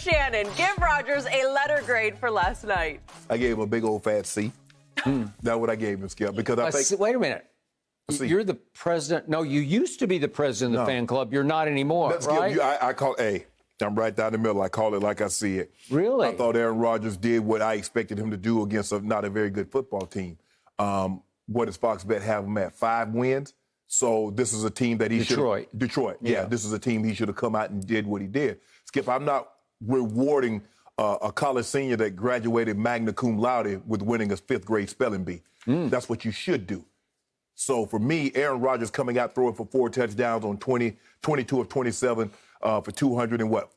Shannon, give Rodgers a letter grade for last night. I gave him a big old fat C. That's what I gave him, Skip, because I think... Wait a minute. You're the president. No, you used to be the president of the fan club. You're not anymore, right? I call I'm right down the middle. I call it like I see it. Really? I thought Aaron Rodgers did what I expected him to do against not a very good football team. What does Fox Bet have him at? 5 wins? So this is a team that he should... Detroit. Yeah, this is a team he should have come out and did what he did. Skip, I'm not rewarding a college senior that graduated magna cum laude with winning a 5th grade spelling bee. That's what you should do. So for me, Aaron Rodgers coming out throwing for 4 touchdowns on 22 of 27 for 200 and what,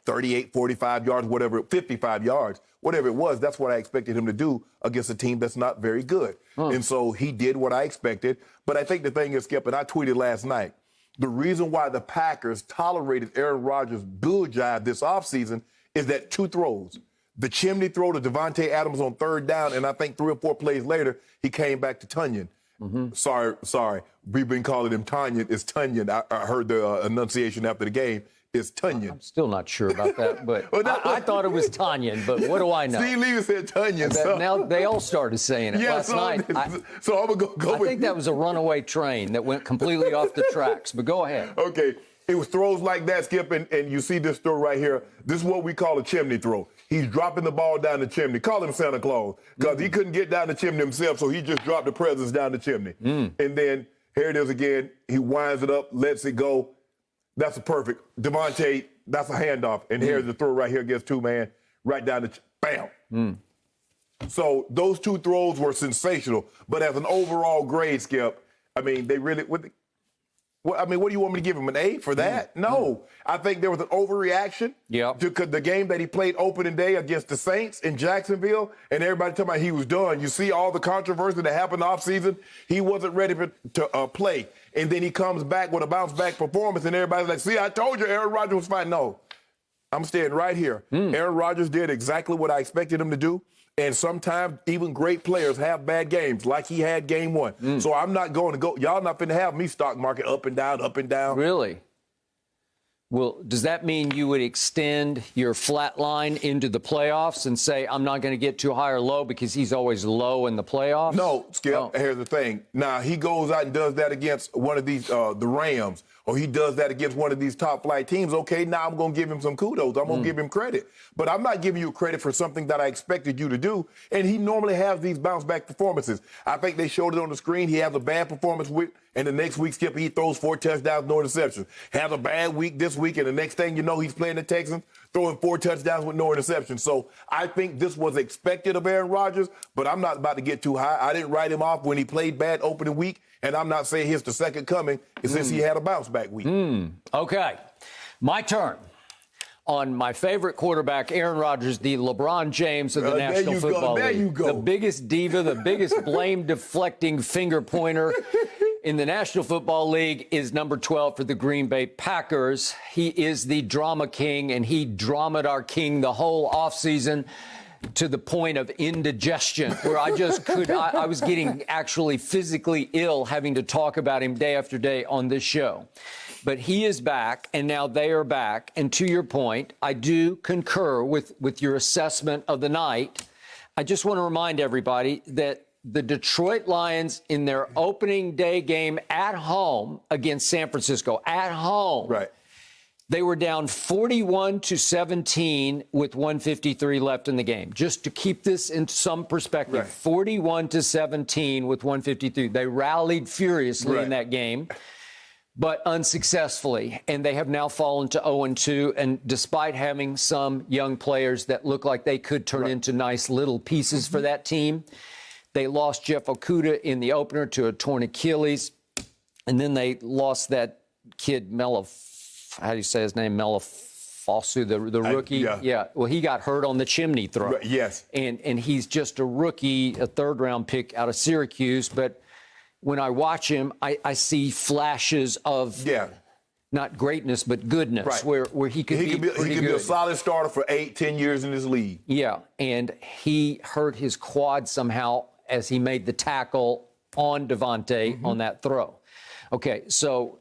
38, 45 yards, whatever, 55 yards, whatever it was, that's what I expected him to do against a team that's not very good. And so he did what I expected. But I think the thing is, Skip, and I tweeted last night, the reason why the Packers tolerated Aaron Rodgers' bull jive this offseason is that 2 throws. The chimney throw to Devontae Adams on 3rd down, and I think 3 or 4 plays later, he came back to Tunyon. Sorry. We've been calling him Tunyon. It's Tunyon. I heard the enunciation after the game. It's Tunyon. I'm still not sure about that, but I thought it was Tunyon, but what do I know? Steve Levy said Tunyon. Now they all started saying it last night. So I'm going to go with... I think that was a runaway train that went completely off the tracks, but go ahead. Okay. It was throws like that, Skip, and you see this throw right here. This is what we call a chimney throw. He's dropping the ball down the chimney. Call him Santa Claus, because he couldn't get down the chimney himself, so he just dropped the presents down the chimney. And then here it is again. He winds it up, lets it go. That's a perfect. Devontae, that's a handoff. And here's the throw right here against 2-man, right down the bam. So those 2 throws were sensational. But as an overall grade, Skip, I mean, they really... What do you want me to give him, an A for that? No. I think there was an overreaction to the game that he played opening day against the Saints in Jacksonville, and everybody talking about he was done. You see all the controversy that happened offseason. He wasn't ready to play. And then he comes back with a bounce-back performance, and everybody's like, see, I told you Aaron Rodgers was fine. No. I'm standing right here. Aaron Rodgers did exactly what I expected him to do. And sometimes even great players have bad games, like he had game 1. So I'm not going to go. Y'all not finna have me stock market up and down, up and down. Really? Well, does that mean you would extend your flat line into the playoffs and say, I'm not going to get too high or low because he's always low in the playoffs? No, Skip, here's the thing. Now, he goes out and does that against one of these, the Rams, or he does that against one of these top-flight teams. Okay, now I'm going to give him some kudos. I'm going to give him credit. But I'm not giving you credit for something that I expected you to do. And he normally has these bounce-back performances. I think they showed it on the screen. He has a bad performance and the next week, Skip, he throws 4 touchdowns, no interceptions. Has a bad week this week, and the next thing you know, he's playing the Texans, throwing 4 touchdowns with no interceptions. So I think this was expected of Aaron Rodgers, but I'm not about to get too high. I didn't write him off when he played bad opening week, and I'm not saying here's the second coming since he had a bounce-back week. Okay, my turn. On my favorite quarterback, Aaron Rodgers, the LeBron James of the National Football League. There you go. The biggest diva, the biggest blame-deflecting finger pointer in the National Football League is number 12 for the Green Bay Packers. He is the drama king, and he dramaed our king the whole offseason to the point of indigestion, where I just I was getting actually physically ill having to talk about him day after day on this show. But he is back, and now they are back. And to your point, I do concur with your assessment of the night. I just want to remind everybody that the Detroit Lions, in their opening day game at home against San Francisco, at home, they were down 41-17 with 1:53 left in the game. Just to keep this in some perspective, 41-17 with 1:53. They rallied furiously in that game, but unsuccessfully. And they have now fallen to 0-2. And despite having some young players that look like they could turn into nice little pieces for that team, they lost Jeff Okudah in the opener to a torn Achilles. And then they lost that kid, how do you say his name? Melifosu, the rookie. Well, he got hurt on the chimney throw. And he's just a rookie, a 3rd-round pick out of Syracuse. But when I watch him, I see flashes of not greatness, but goodness, where he could be a solid starter for 8-10 years in this league. Yeah, and he hurt his quad somehow as he made the tackle on Devontae on that throw. Okay, so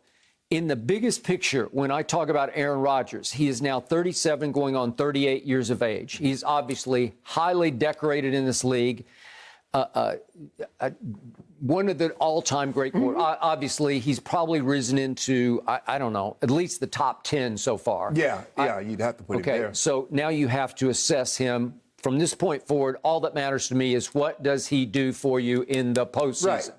in the biggest picture, when I talk about Aaron Rodgers, he is now 37 going on 38 years of age. He's obviously highly decorated in this league. One of the all-time great quarterbacks. Obviously, he's probably risen into, I don't know, at least the top 10 so far. Yeah, you'd have to put it there. So now you have to assess him. From this point forward, all that matters to me is what does he do for you in the postseason? Right.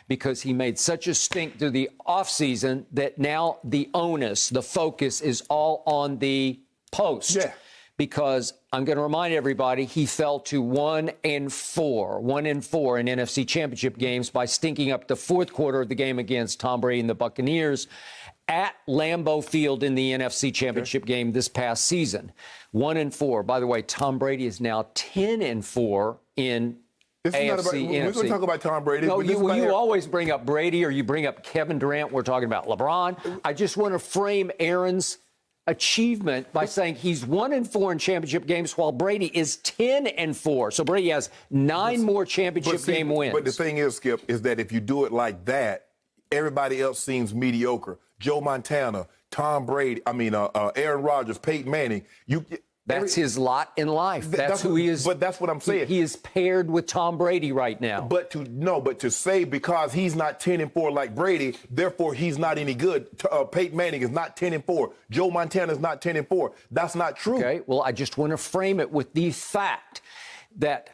Because he made such a stink through the offseason that now the onus, the focus is all on the post. Yeah. Because I'm going to remind everybody, he fell to 1-4 in NFC Championship games by stinking up the fourth quarter of the game against Tom Brady and the Buccaneers at Lambeau Field in the NFC Championship game this past season. 1-4. By the way, Tom Brady is now 10-4 in AFC, we're going to talk about Tom Brady. No, you always bring up Brady or you bring up Kevin Durant. We're talking about LeBron. I just want to frame Aaron's achievement by saying he's 1-4 in championship games while Brady is 10-4. So Brady has 9 more championship game wins. But the thing is, Skip, is that if you do it like that, everybody else seems mediocre. Joe Montana, Tom Brady, Aaron Rodgers, Peyton Manning. That's his lot in life. That's who he is. But that's what I'm saying. He is paired with Tom Brady right now. But to say because he's not 10-4 like Brady, therefore he's not any good. Peyton Manning is not 10-4. Joe Montana is not 10-4. That's not true. Okay. Well, I just want to frame it with the fact that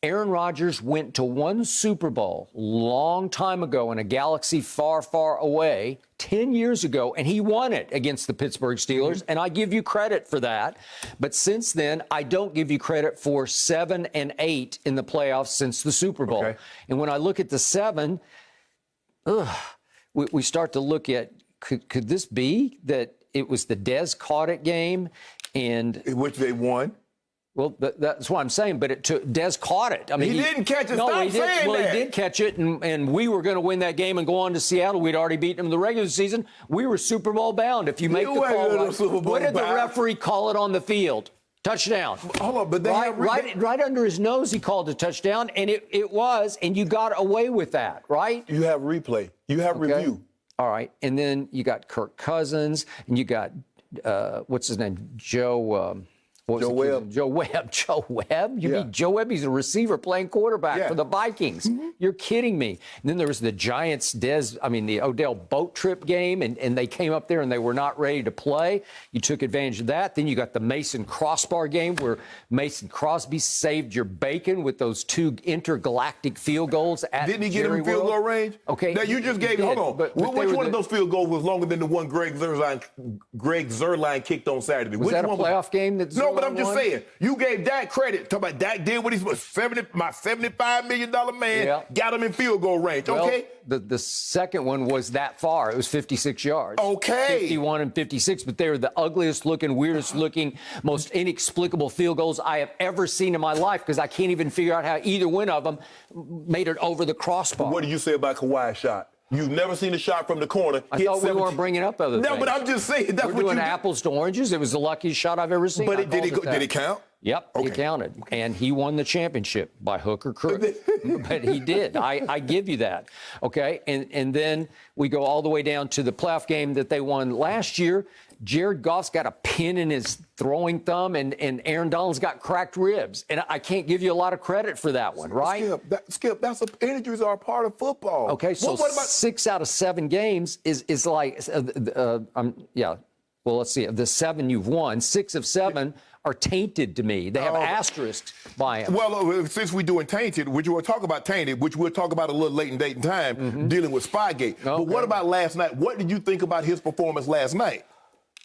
Aaron Rodgers went to one Super Bowl long time ago in a galaxy far, far away, 10 years ago, and he won it against the Pittsburgh Steelers, and I give you credit for that. But since then, I don't give you credit for 7 and 8 in the playoffs since the Super Bowl. Okay. And when I look at the 7, we start to look at, could this be that it was the Dez caught it game? And in which they won. Well, that's what I'm saying, but Dez caught it. I mean, he didn't catch it. No, Stop he did. saying Well, that. he did catch it, and we were going to win that game and go on to Seattle. We'd already beaten them in the regular season. We were Super Bowl bound. If you make the call, what did the referee call it on the field? Touchdown. Hold on, but they right under his nose, he called a touchdown, and it was, and you got away with that, right? You have replay. You have review. All right, and then you got Kirk Cousins, and you got what's his name, Joe Webb. Joe Webb? You mean Joe Webb? He's a receiver playing quarterback for the Vikings. Mm-hmm. You're kidding me. And then there was the Giants, the Odell boat trip game, and they came up there and they were not ready to play. You took advantage of that. Then you got the Mason crossbar game where Mason Crosby saved your bacon with those 2 intergalactic field goals at Didn't he get him in field goal range? Okay. Now, you just gave hold on. But which one of those field goals was longer than the one Greg Zuerlein kicked on Saturday? Was that a playoff game? No, but I'm just saying, you gave Dak credit. Talk about Dak did what he's supposed to. My $75 million man got him in field goal range. Well, okay. The second one was that far. It was 56 yards. Okay. 51 and 56, but they were the ugliest looking, weirdest looking, most inexplicable field goals I have ever seen in my life because I can't even figure out how either one of them made it over the crossbar. What do you say about Kawhi's shot? You've never seen a shot from the corner. I thought we weren't bringing up other things. No, but I'm just saying. That's We're doing apples to oranges. It was the luckiest shot I've ever seen. But did it count? Yep, okay. He counted. And he won the championship by hook or crook. But he did. I give you that. Okay? And then we go all the way down to the playoff game that they won last year. Jared Goff's got a pin in his throwing thumb, and Aaron Donald's got cracked ribs. And I can't give you a lot of credit for that one, right? Skip, injuries are a part of football. Okay, so what about 6 out of 7 games is like, well, let's see. Of the 7 you've won, 6 of 7 are tainted to me. They have asterisks by them. Well, since we're doing tainted, which we'll talk about tainted, which we'll talk about a little late in date and time, dealing with Spygate. Okay. But what about last night? What did you think about his performance last night?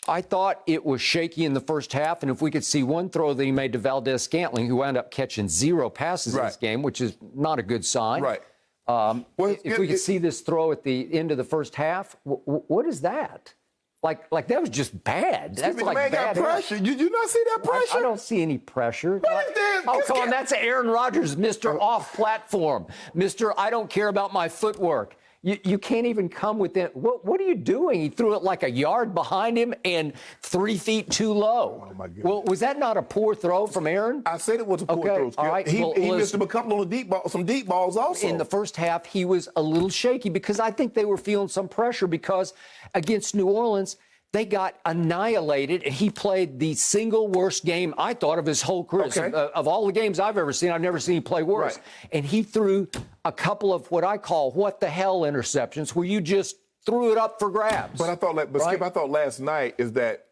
I thought it was shaky in the first half, and if we could see one throw that he made to Valdez-Scantling, who wound up catching 0 passes in this game, which is not a good sign. Right. If we could see this throw at the end of the first half, what is that? Like that was just bad. That's like man bad. Got pressure. Did you not see that pressure? I don't see any pressure. Oh, come on, that's Aaron Rodgers, Mr. Off-Platform, Mr. I don't care about my footwork. You can't even come within. What are you doing? He threw it like a yard behind him and 3 feet too low. Oh, my goodness. Well, was that not a poor throw from Aaron? I said it was a poor throw, Skip. All right. He Well, missed him a couple on the deep ball, some deep balls also. In the first half, he was a little shaky because I think they were feeling some pressure because against New Orleans, they got annihilated, and he played the single worst game, I thought, of his whole career. Okay. Of all the games I've ever seen, I've never seen him play worse. Right. And he threw a couple of what I call what the hell interceptions, where you just threw it up for grabs. But I thought, Skip, I thought last night is that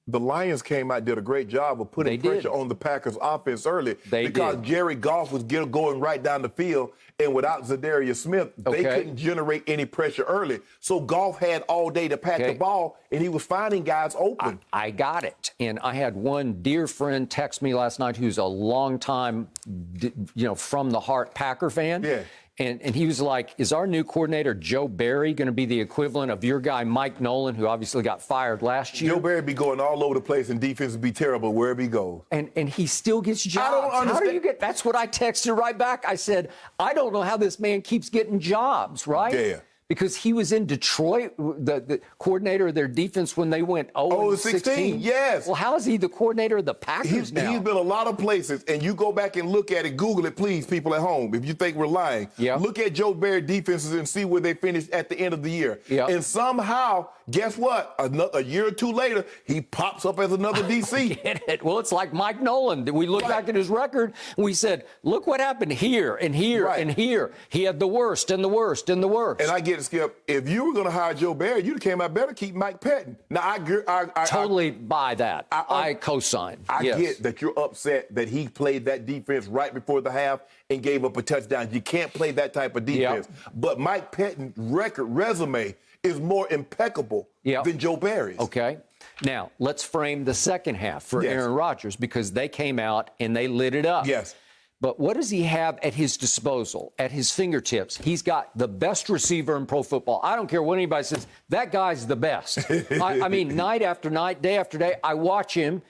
the Lions came out, did a great job of putting pressure on the Packers' offense early because Jared Goff was going right down the field, and without Zadarius Smith, they couldn't generate any pressure early. So Goff had all day to pat the ball, and he was finding guys open. I got it. And I had one dear friend text me last night who's a longtime, from the heart Packer fan. Yeah. And he was like, is our new coordinator, Joe Barry, going to be the equivalent of your guy, Mike Nolan, who obviously got fired last year? Joe Barry be going all over the place, and defense would be terrible wherever he goes. And he still gets jobs. I don't understand. How do you get? That's what I texted right back. I said, I don't know how this man keeps getting jobs, right? Yeah. Because he was in Detroit, the coordinator of their defense when they went 0-16. Yes. Well, how is he the coordinator of the Packers now? He's been a lot of places, and you go back and look at it. Google it, please, people at home, if you think we're lying. Yeah. Look at Joe Barry defenses and see where they finished at the end of the year. Yeah. And somehow, guess what? A year or two later, he pops up as another DC. Get it? Well, it's like Mike Nolan. We look back at his record, and we said, look what happened here and here and here. He had the worst and the worst and the worst. And I get it, Skip. If you were going to hire Joe Barry, you'd have came out better keep Mike Pettin. Now, I totally buy that. I co-sign. I get that you're upset that he played that defense right before the half and gave up a touchdown. You can't play that type of defense. Yep. But Mike Pettin's resume is more impeccable than Joe Barry's. Okay. Now, let's frame the second half for Aaron Rodgers because they came out and they lit it up. Yes. But what does he have at his disposal, at his fingertips? He's got the best receiver in pro football. I don't care what anybody says. That guy's the best. I mean, night after night, day after day, I watch him,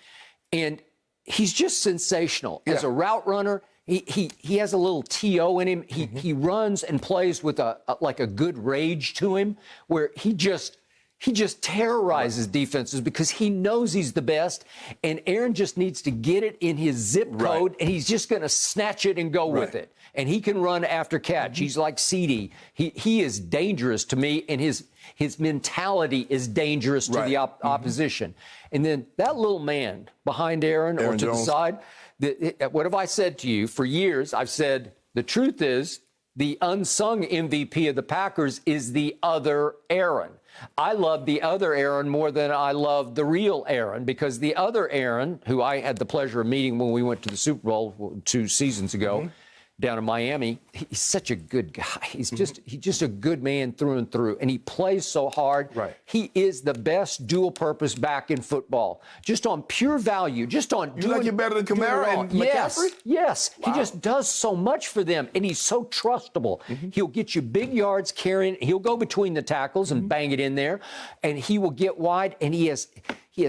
and he's just sensational. As a route runner, he has a little TO in him. He runs and plays with a good rage to him where he just terrorizes defenses because he knows he's the best, and Aaron just needs to get it in his zip code, and he's just going to snatch it and go with it. And he can run after catch. He's like CD. He is dangerous to me, and his mentality is dangerous to the opposition. And then that little man behind Aaron or to Jones. the side, what have I said to you? For years, I've said the truth is the unsung MVP of the Packers is the other Aaron. I love the other Aaron more than I love the real Aaron because the other Aaron, who I had the pleasure of meeting when we went to the Super Bowl 2 seasons ago down in Miami, he's such a good guy. He's just a good man through and through, and he plays so hard. Right. He is the best dual-purpose back in football, just on pure value, just on You like him better than Kamara and McCaffrey? Yes. Wow. He just does so much for them, and he's so trustable. He'll get you big yards carrying. He'll go between the tackles and bang it in there, and he will get wide, and he has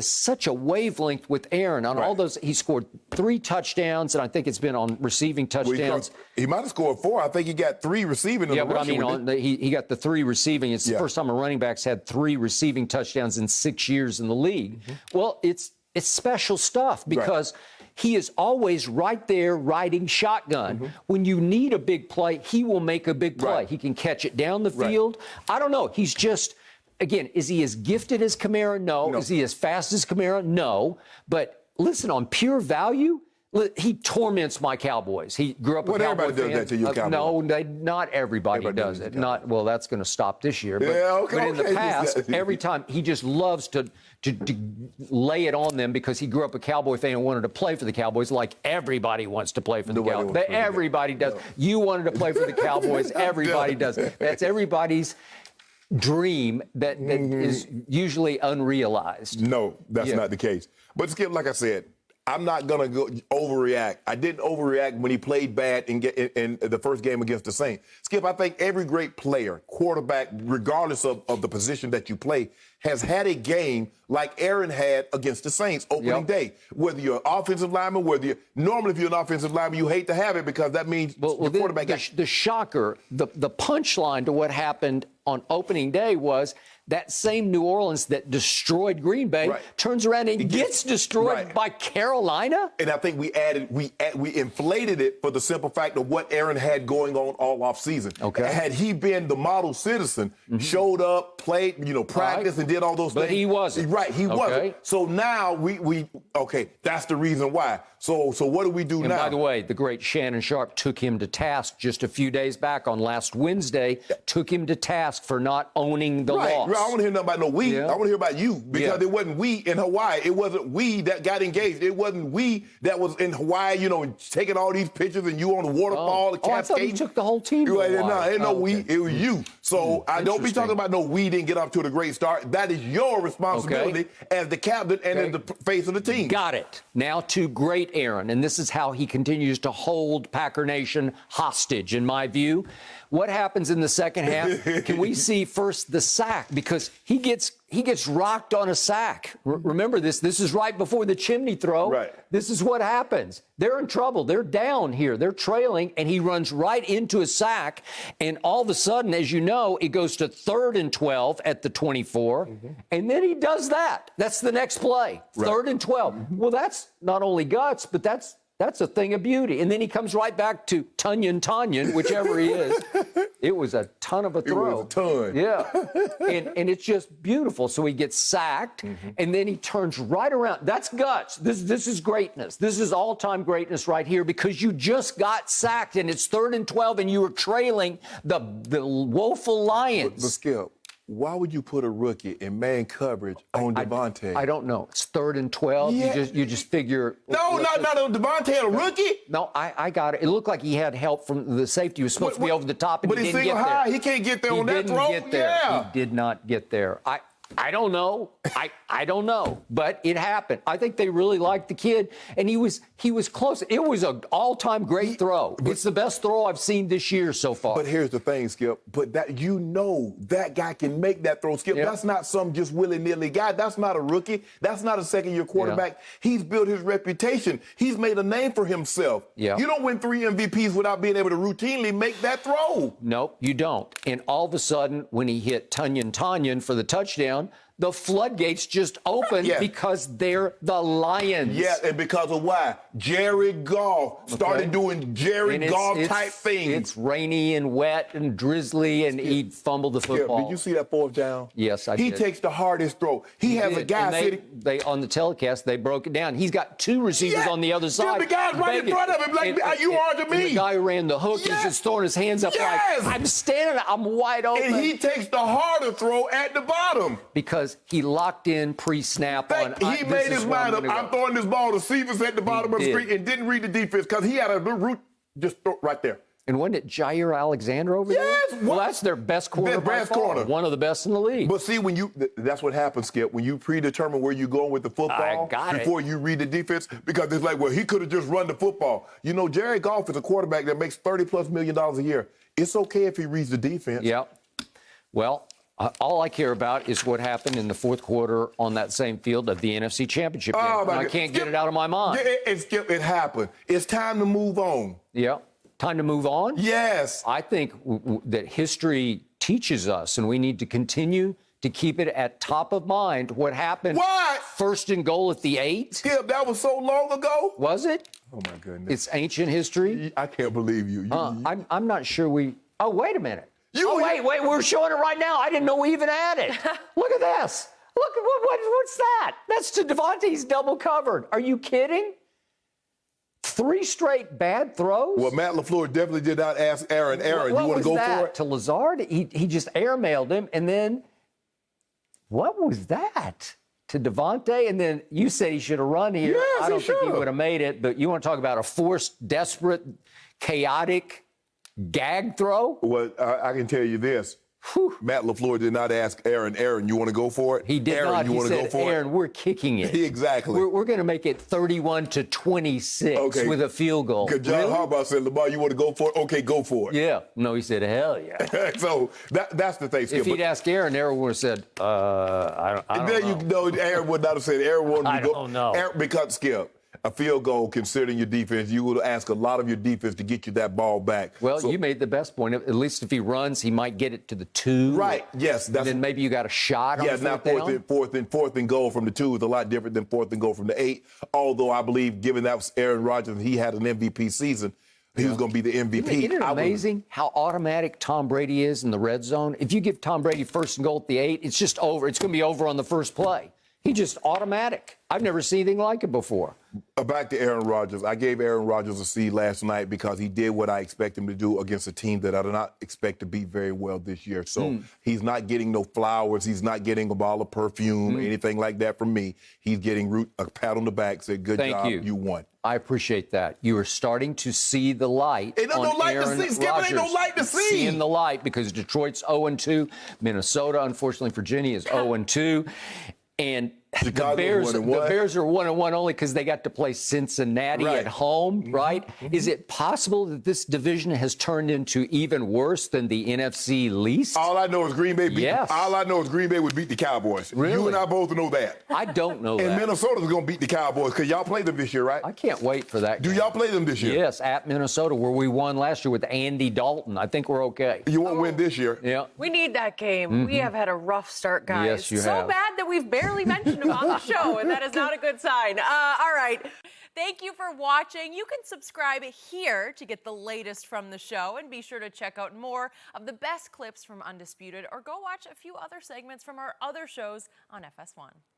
such a wavelength with Aaron on all those. He scored 3 touchdowns, and I think it's been on receiving touchdowns. He might have scored 4. I think he got 3 receiving. Yeah, but I mean, he got the 3 receiving. It's the first time a running back's had 3 receiving touchdowns in 6 years in the league. Well, it's special stuff because he is always right there riding shotgun. When you need a big play, he will make a big play. He can catch it down the field. I don't know. He's just... Again, is he as gifted as Kamara? No. Is he as fast as Kamara? No. But listen, on pure value, he torments my Cowboys. He grew up a Cowboy everybody fan. does that to you, Cowboys. No, not everybody does it. Well, that's going to stop this year. But, but in the past, every time, he just loves to lay it on them because he grew up a Cowboy fan and wanted to play for the Cowboys like everybody wants to play for the Cowboys. Everybody does. You wanted to play for the Cowboys. Everybody does. That's everybody's dream that is usually unrealized. No, that's not the case. But Skip, like I said, I'm not going to go overreact. I didn't overreact when he played bad in the first game against the Saints. Skip, I think every great player, quarterback, regardless of the position that you play, has had a game like Aaron had against the Saints opening day. Whether you're an offensive lineman, normally if you're an offensive lineman, you hate to have it because that means your quarterback the shocker, the punchline to what happened on opening day was that same New Orleans that destroyed Green Bay turns around and gets destroyed by Carolina. And I think we inflated it for the simple fact of what Aaron had going on all off season. Okay. Had he been the model citizen, showed up, played, practiced and did all those things. But he wasn't. Right, he wasn't. So now we that's the reason why. So what do we do now? And by the way, the great Shannon Sharpe took him to task just a few days back on last Wednesday, took him to task for not owning the loss. I don't want to hear nothing about no we. I want to hear about you because it wasn't we in Hawaii. It wasn't we that got engaged. It wasn't we that was in Hawaii, taking all these pictures and you on the waterfall, the cascade. I thought you took the whole team to Hawaii. No, ain't no we. It was you. So I don't be talking about no we didn't get off to a great start. That is your responsibility as the captain and as the face of the team. Got it. Now to great Aaron, and this is how he continues to hold Packer Nation hostage, in my view. What happens in the second half? Can we see first the sack? Because he gets rocked on a sack. Remember this. This is right before the chimney throw. Right. This is what happens. They're in trouble. They're down here. They're trailing, and he runs right into a sack. And all of a sudden, as you know, it goes to 3rd and 12 at the 24. And then he does that. That's the next play. 3rd and 12. Well, that's not only guts, but that's a thing of beauty. And then he comes right back to Tunyon, whichever he is. It was a ton of a throw. It was a ton. Yeah. And it's just beautiful. So he gets sacked, and then he turns right around. That's guts. This is greatness. This is all-time greatness right here because you just got sacked, and it's 3rd and 12, and you were trailing the woeful Lions. But Skip, why would you put a rookie in man coverage on Devontae? I don't know. It's 3rd and 12. Yeah. You just figure. No, not on Devontae, a rookie. No, I got it. It looked like he had help from the safety. He was supposed to be over the top, and but he didn't get high. there. He can't get there on that throw. He didn't get there. Yeah. He did not get there. I don't know. I don't know, but it happened. I think they really liked the kid, and he was close. It was an all-time great throw. It's the best throw I've seen this year so far. But here's the thing, Skip. But that guy can make that throw, Skip. Yep. That's not some just willy-nilly guy. That's not a rookie. That's not a second-year quarterback. He's built his reputation. He's made a name for himself. Yeah. You don't win 3 MVPs without being able to routinely make that throw. Nope, you don't. And all of a sudden, when he hit Tunyon for the touchdown, the floodgates just opened because they're the Lions. Yeah, and because of why? Jared Goff started doing Jared Goff-type things. It's rainy and wet and drizzly, and he fumbled the football. Did you see that 4th down? Yes, I did. He takes the hardest throw. He has a guy sitting. They on the telecast, they broke it down. He's got 2 receivers on the other side. The guy's right in front of him. Like, you are to me. The guy who ran the hook is just throwing his hands up like, I'm standing, I'm wide open. And he takes the harder throw at the bottom. Because he locked in pre-snap on. He made his mind up. I'm throwing this ball to Cephas at the bottom of the street and didn't read the defense because he had a route just right there. And wasn't it Jair Alexander over there? Yes. Well, that's their best corner by far. One of the best in the league. But see, that's what happens, Skip, when you predetermine where you're going with the football before you read the defense, because it's like, well, he could have just run the football. Jared Goff is a quarterback that makes $30+ million a year. It's okay if he reads the defense. Yeah. Well, all I care about is what happened in the 4th quarter on that same field of the NFC Championship game. I can't get it out of my mind. It happened. It's time to move on. Yeah. Time to move on? Yes. I think that history teaches us, and we need to continue to keep it at top of mind. What happened? What? 1st and goal at the 8? Skip, that was so long ago. Was it? Oh, my goodness. It's ancient history? I can't believe you. I'm not sure we... Oh, wait a minute. Wait, we're showing it right now. I didn't know we even had it. Look at this. Look, what's that? That's to Devontae's double covered. Are you kidding? 3 straight bad throws? Well, Matt LaFleur definitely did not ask Aaron, you want to go for it? To Lazard? He just airmailed him, and then what was that? To Devontae, and then you said he should have run here. Yes, I don't think he would have made it, but you want to talk about a forced, desperate, chaotic gag throw? Well, I can tell you this. Matt LaFleur did not ask Aaron, you want to go for it? He did Aaron, not. you He want to said, go for Aaron, it? we're kicking it. Exactly. We're going to make it 31-26 with a field goal. Because John Harbaugh said, Lamar, you want to go for it? Okay, go for it. Yeah. No, he said, hell yeah. So that's the thing, Skip. If he'd asked Aaron would have said, I don't know. You know, Aaron would not have said, Aaron wanted to go. I don't know. Aaron, because, Skip, a field goal, considering your defense, you would ask a lot of your defense to get you that ball back. Well, you made the best point. At least if he runs, he might get it to the 2. Right, yes. And then maybe you got a shot on fourth and goal from the 2 is a lot different than fourth and goal from the 8. Although I believe, given that was Aaron Rodgers and he had an MVP season, he was going to be the MVP. Isn't it amazing how automatic Tom Brady is in the red zone? If you give Tom Brady first and goal at the 8, it's just over. It's going to be over on the first play. He just automatic. I've never seen anything like it before. Back to Aaron Rodgers. I gave Aaron Rodgers a C last night because he did what I expect him to do against a team that I do not expect to be very well this year. So he's not getting no flowers. He's not getting a ball of perfume, anything like that from me. He's getting a pat on the back, said, good job, you won. I appreciate that. You are starting to see the light. Ain't no light to see, Skip. Ain't no light to see. Seeing the light because Detroit's 0-2. Minnesota, unfortunately, Virginia is 0-2. And the Bears are 1-1 only because they got to play Cincinnati at home, right? Is it possible that this division has turned into even worse than the NFC least? All I know is Green Bay beat. Yes. All I know is Green Bay would beat the Cowboys. Really? You and I both know that. I don't know that. And Minnesota's going to beat the Cowboys because y'all played them this year, right? I can't wait for that game. Do y'all play them this year? Yes, at Minnesota, where we won last year with Andy Dalton. I think we're okay. You won't win this year. Yeah. We need that game. We have had a rough start, guys. Yes, you so have. bad that we've barely mentioned him on the show, and that is not a good sign. All right. Thank you for watching. You can subscribe here to get the latest from the show, and be sure to check out more of the best clips from Undisputed, or go watch a few other segments from our other shows on FS1.